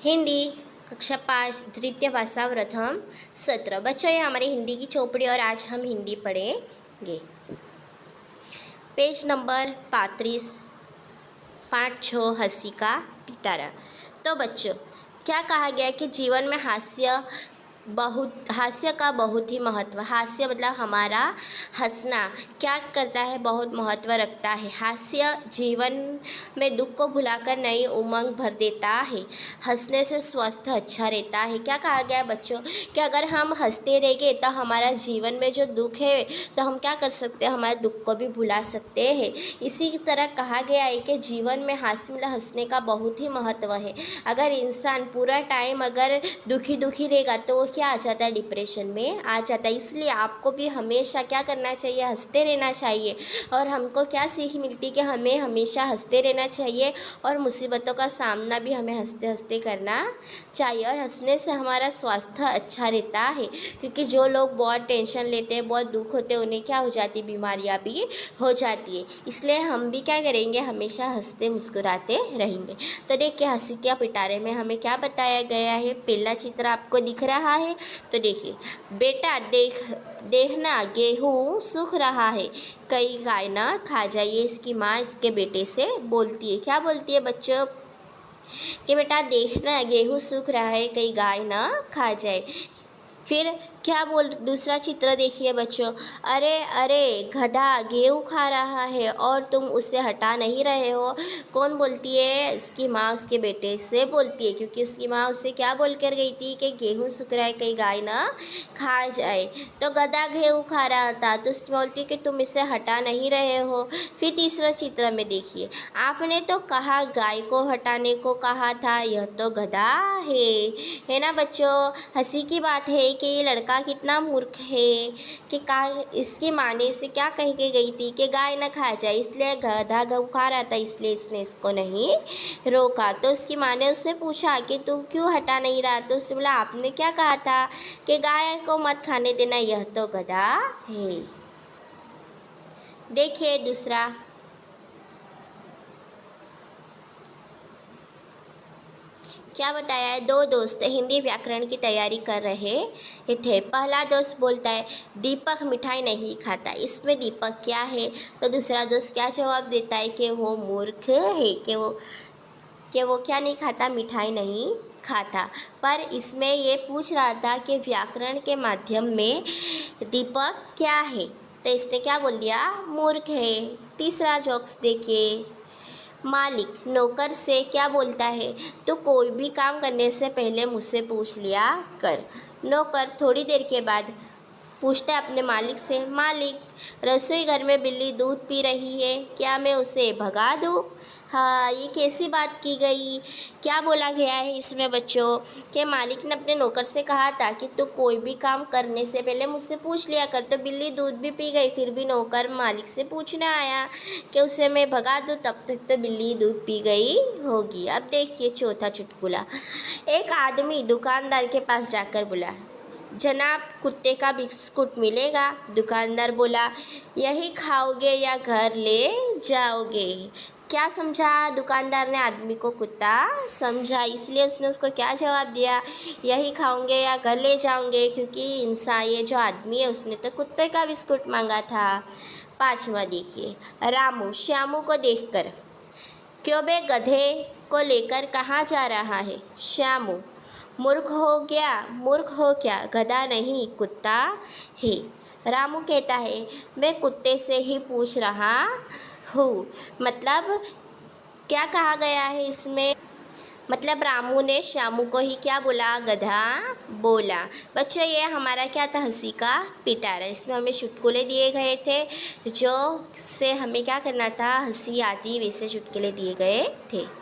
हिंदी कक्षा 5 तृतीय भाषा प्रथम सत्र। बच्चों, ये हमारी हिंदी की चौपड़ी और आज हम हिंदी पढ़ेंगे। पेज नंबर 35, पाठ 6 हंसी का पिटारा। तो बच्चों, क्या कहा गया कि जीवन में हास्य का बहुत ही महत्व। हास्य मतलब हमारा हंसना क्या करता है, बहुत महत्व रखता है। हास्य जीवन में दुख को भुलाकर नई उमंग भर देता है। हंसने से स्वास्थ्य अच्छा रहता है। क्या कहा गया बच्चों कि अगर हम हंसते रहेंगे तो हमारा जीवन में जो दुख है तो हम क्या कर सकते हैं, हमारे दुख को भी भुला सकते हैं। इसी की तरह कहा गया है कि जीवन में हास्य मतलब हंसने का बहुत ही महत्व है। अगर इंसान पूरा टाइम अगर दुखी रहेगा तो वो क्या आ जाता है, डिप्रेशन में आ जाता है। इसलिए आपको भी हमेशा क्या करना चाहिए, हंसते रहना चाहिए। और हमको क्या सीख मिलती है कि हमें हमेशा हंसते रहना चाहिए और मुसीबतों का सामना भी हमें हंसते हंसते करना चाहिए। और हंसने से हमारा स्वास्थ्य अच्छा रहता है, क्योंकि जो लोग बहुत टेंशन लेते हैं, बहुत दुख होते हैं, उन्हें क्या हो जाती है, बीमारियाँ भी हो जाती है। इसलिए हम भी क्या करेंगे, हमेशा हंसते मुस्कुराते रहेंगे। तो देखिए, हंसी के पिटारे में हमें क्या बताया गया है। पहला चित्र आपको दिख रहा है, तो देखिए, बेटा देखना गेहूँ सूख रहा है, कई गाय ना खा जाए। ये इसकी माँ इसके बेटे से बोलती है। क्या बोलती है बच्चों कि बेटा देखना गेहूँ सूख रहा है, कई गाय ना खा जाए। फिर क्या बोल, दूसरा चित्र देखिए बच्चों, अरे अरे गधा गेहूँ खा रहा है और तुम उसे हटा नहीं रहे हो। कौन बोलती है, इसकी माँ उसके बेटे से बोलती है, क्योंकि उसकी माँ उससे क्या बोल कर गई थी कि गेहूँ सूख रहा है, कहीं गाय ना खा जाए। तो गधा गेहूँ खा रहा था तो उसकी बोलती है कि तुम इसे हटा नहीं रहे हो। फिर तीसरा चित्र में देखिए, आपने तो कहा गाय को हटाने को कहा था, यह तो गधा है ना बच्चों। हंसी की बात है कि ये लड़का कितना मूर्ख है कि इसकी माँ ने इसे क्या कह के गई थी कि गाय न खा जाए, इसलिए गधा गऊ खा रहा था, इसलिए इसने इसको नहीं रोका। तो उसकी माँ ने उससे पूछा कि तू क्यों हटा नहीं रहा, तो उसने बोला आपने क्या कहा था कि गाय को मत खाने देना, यह तो गधा है। देखिए दूसरा, क्या बताया है, दो दोस्त हिंदी व्याकरण की तैयारी कर रहे थे। पहला दोस्त बोलता है दीपक मिठाई नहीं खाता। इसमें दीपक क्या है, तो दूसरा दोस्त क्या जवाब देता है कि वो मूर्ख है, कि वो क्या नहीं खाता, मिठाई नहीं खाता। पर इसमें ये पूछ रहा था कि व्याकरण के माध्यम में दीपक क्या है, तो इसने क्या बोल दिया, मूर्ख है। तीसरा जोक्स देखिए, मालिक नौकर से क्या बोलता है, तो कोई भी काम करने से पहले मुझसे पूछ लिया कर। नौकर थोड़ी देर के बाद पूछता है अपने मालिक से, मालिक रसोई घर में बिल्ली दूध पी रही है, क्या मैं उसे भगा दूँ। हाँ, ये कैसी बात की गई, क्या बोला गया है इसमें बच्चों कि मालिक ने अपने नौकर से कहा था कि तू कोई भी काम करने से पहले मुझसे पूछ लिया कर। तो बिल्ली दूध भी पी गई, फिर भी नौकर मालिक से पूछने आया कि उसे मैं भगा दूँ, तब तक तो बिल्ली दूध पी गई होगी। अब देखिए चौथा चुटकुला, एक आदमी दुकानदार के पास जाकर बोला, जनाब कुत्ते का बिस्कुट मिलेगा। दुकानदार बोला, यही खाओगे या घर ले जाओगे। क्या समझा दुकानदार ने, आदमी को कुत्ता समझा, इसलिए उसने उसको क्या जवाब दिया, यही खाओगे या घर ले जाओगे, क्योंकि इंसान ये जो आदमी है उसने तो कुत्ते का बिस्कुट मांगा था। पांचवा देखिए, रामू श्यामू को देखकर, क्यों बे गधे को लेकर कहाँ जा रहा है। श्यामू, मूर्ख हो क्या, गधा नहीं कुत्ता है। रामू कहता है, मैं कुत्ते से ही पूछ रहा हूँ। मतलब क्या कहा गया है इसमें, मतलब रामू ने श्यामू को ही क्या बोला, गधा बोला। बच्चों, ये हमारा क्या था, हंसी का पिटारा। इसमें हमें चुटकुले दिए गए थे जो से हमें क्या करना था, हंसी आती वैसे चुटकुले दिए गए थे।